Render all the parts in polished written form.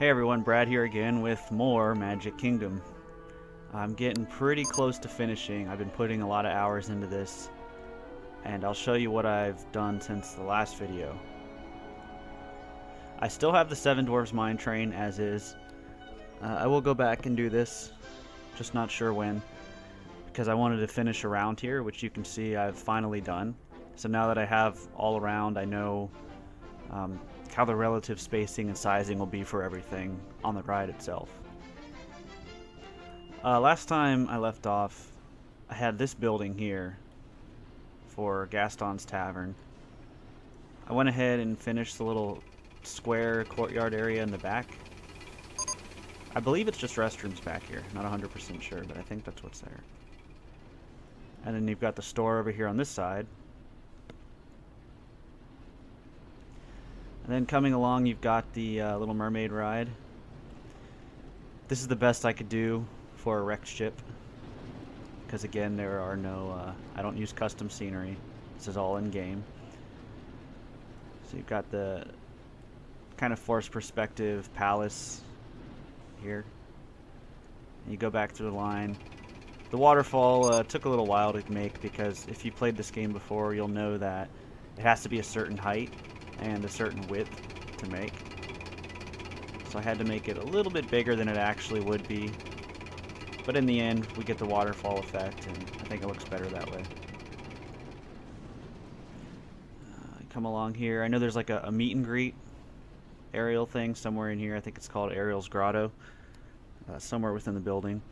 Hey everyone, Brad here again with more Magic Kingdom. I'm getting pretty close to finishing. I've been putting a lot of hours into this, and I'll show you what I've done since the last video. I still have the Seven Dwarfs Mine Train as is. I will go back and do this, just not sure when, because I wanted to finish around here, which you can see I've finally done. So now that I have all around, I know how the relative spacing and sizing will be for everything on the ride itself. Last time I left off, I had this building here for Gaston's Tavern. I went ahead and finished the little square courtyard area in the back. I believe it's just restrooms back here, not 100% sure, but I think that's what's there. And then you've got the store over here on this side. And then coming along, you've got the Little Mermaid ride. This is the best I could do for a wrecked ship, because again, there are no, I don't use custom scenery. This is all in game. So you've got the kind of forced perspective palace here. And you go back through the line. The waterfall took a little while to make, because if you played this game before, you'll know that it has to be a certain height and a certain width to make. So I had to make it a little bit bigger than it actually would be. But in the end, we get the waterfall effect, and I think it looks better that way. Come along here. I know there's like a meet and greet Ariel thing somewhere in here. I think it's called Ariel's Grotto. Somewhere within the building.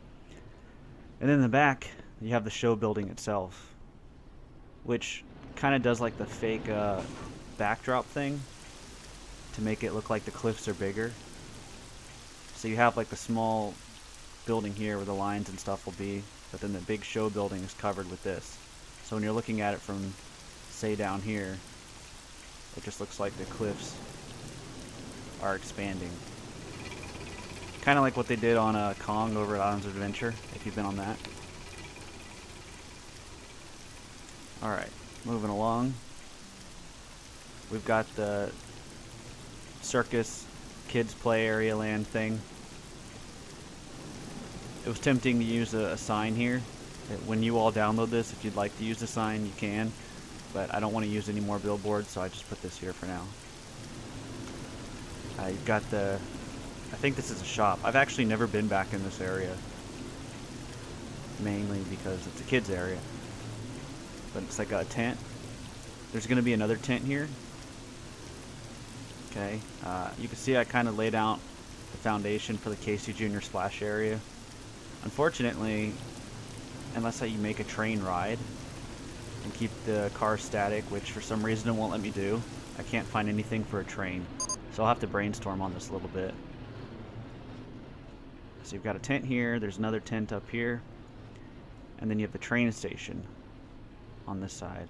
And then in the back, you have the show building itself, which kind of does like the fake backdrop thing to make it look like the cliffs are bigger. So you have like the small building here where the lines and stuff will be, but then the big show building is covered with this. So when you're looking at it from, say, down here, it just looks like the cliffs are expanding. Kind of like what they did on Kong over at Islands of Adventure, if you've been on that. Alright, moving along. We've got the Circus kids play area land thing. It was tempting to use a sign here. When you all download this, if you'd like to use a sign, you can. But I don't want to use any more billboards, so I just put this here for now. You've got the... I think this is a shop. I've actually never been back in this area. Mainly because it's a kids area. But it's like a tent. There's going to be another tent here. Okay. You can see I kind of laid out the foundation for the Casey Jr. splash area. Unfortunately, unless you make a train ride and keep the car static, which for some reason it won't let me do, I can't find anything for a train. So I'll have to brainstorm on this a little bit. So you've got a tent here, there's another tent up here, and then you have the train station on this side.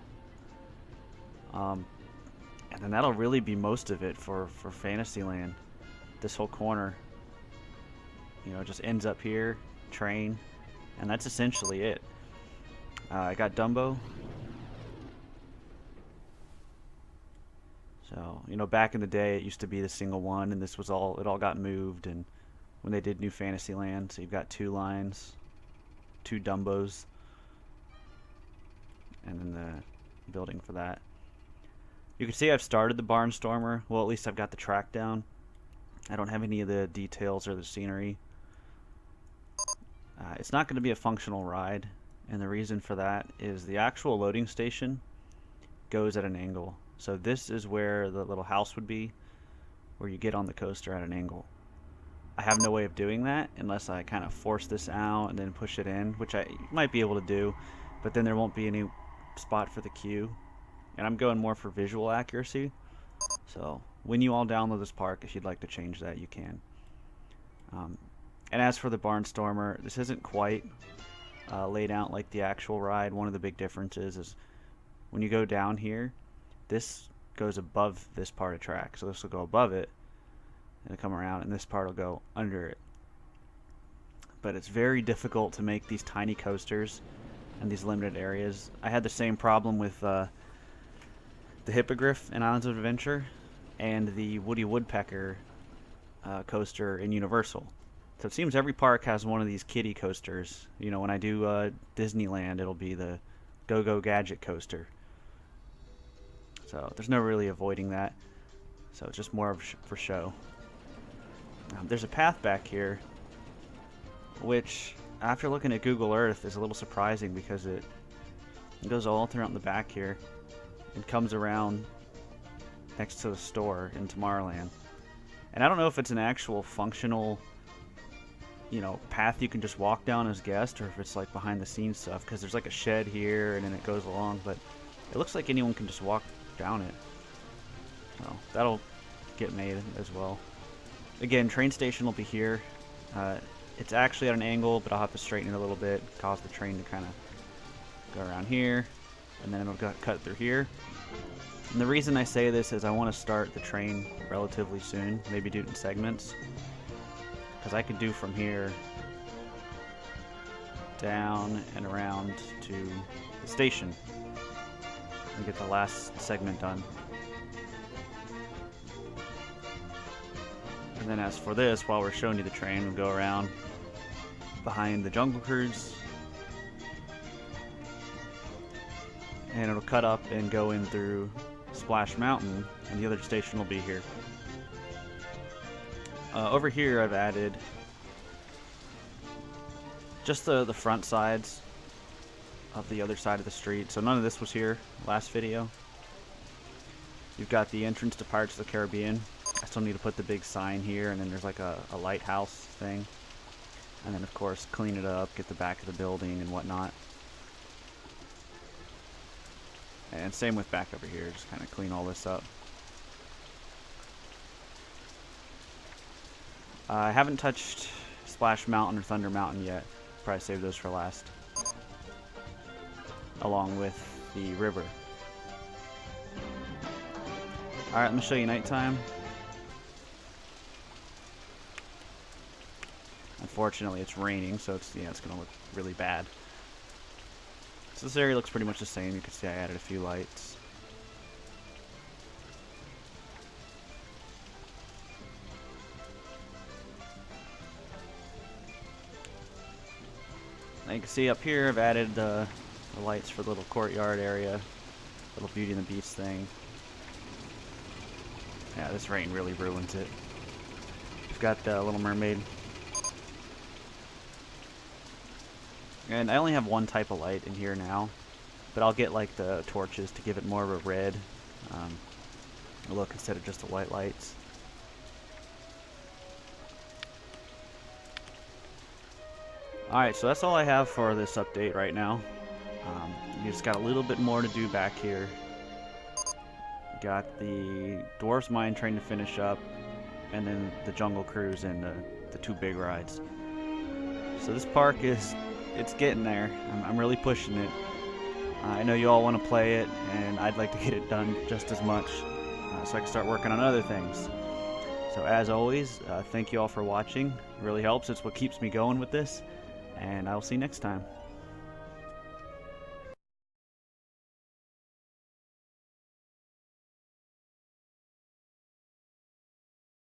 And then that'll really be most of it for Fantasyland. This whole corner, you know, just ends up here, train, and that's essentially it. I got Dumbo. So, you know, back in the day it used to be the single one, and this was all, it all got moved, and when they did New Fantasyland, so you've got two lines, two Dumbos, and then the building for that. You can see I've started the Barnstormer. Well, at least I've got the track down. I don't have any of the details or the scenery. It's not going to be a functional ride, and the reason for that is the actual loading station goes at an angle. So this is where the little house would be, where you get on the coaster at an angle. I have no way of doing that unless I kind of force this out and then push it in, which I might be able to do, but then there won't be any spot for the queue. And I'm going more for visual accuracy. So when you all download this park, if you'd like to change that, you can. And as for the Barnstormer, this isn't quite laid out like the actual ride. One of the big differences is when you go down here, this goes above this part of track. So this will go above it, and it'll come around, and this part will go under it. But it's very difficult to make these tiny coasters in these limited areas. I had the same problem with the Hippogriff in Islands of Adventure, and the Woody Woodpecker coaster in Universal. So it seems every park has one of these kiddie coasters. You know, when I do Disneyland, it'll be the Go-Go Gadget coaster. So there's no really avoiding that. So it's just more of for show. There's a path back here, which, after looking at Google Earth, is a little surprising because it goes all throughout the back here and comes around next to the store in Tomorrowland. And I don't know if it's an actual functional, you know, path you can just walk down as guest, or if it's like behind the scenes stuff, because there's like a shed here and then it goes along, but it looks like anyone can just walk down it. So that'll get made as well. Again, train station will be here. It's actually at an angle, but I'll have to straighten it a little bit, cause the train to kind of go around here, and then it'll cut through here. And the reason I say this is I want to start the train relatively soon, maybe do it in segments, because I could do from here down and around to the station and get the last segment done. And then as for this, while we're showing you the train, we'll go around behind the Jungle Cruise, and it'll cut up and go in through Splash Mountain, and the other station will be here. Over here I've added just the front sides of the other side of the street, so none of this was here last video. You've got the entrance to Pirates of the Caribbean. I still need to put the big sign here, and then there's like a lighthouse thing. And then of course clean it up, get the back of the building and whatnot. And same with back over here, just kind of clean all this up. I haven't touched Splash Mountain or Thunder Mountain yet. Probably save those for last. Along with the river. Alright, let me show you nighttime. Unfortunately, it's raining, so it's it's going to look really bad. So this area looks pretty much the same. You can see I added a few lights. Now you can see up here I've added the lights for the little courtyard area, little Beauty and the Beast thing. Yeah, this rain really ruins it. We've got the Little Mermaid. And I only have one type of light in here now, but I'll get like the torches to give it more of a red look instead of just the white lights. Alright, so that's all I have for this update right now. You just got a little bit more to do back here. Got the Dwarf's Mine train to finish up, and then the Jungle Cruise and the two big rides. So this park it's getting there. I'm really pushing it. I know you all want to play it, and I'd like to get it done just as much so I can start working on other things. So as always, thank you all for watching. It really helps. It's what keeps me going with this, and I'll see you next time.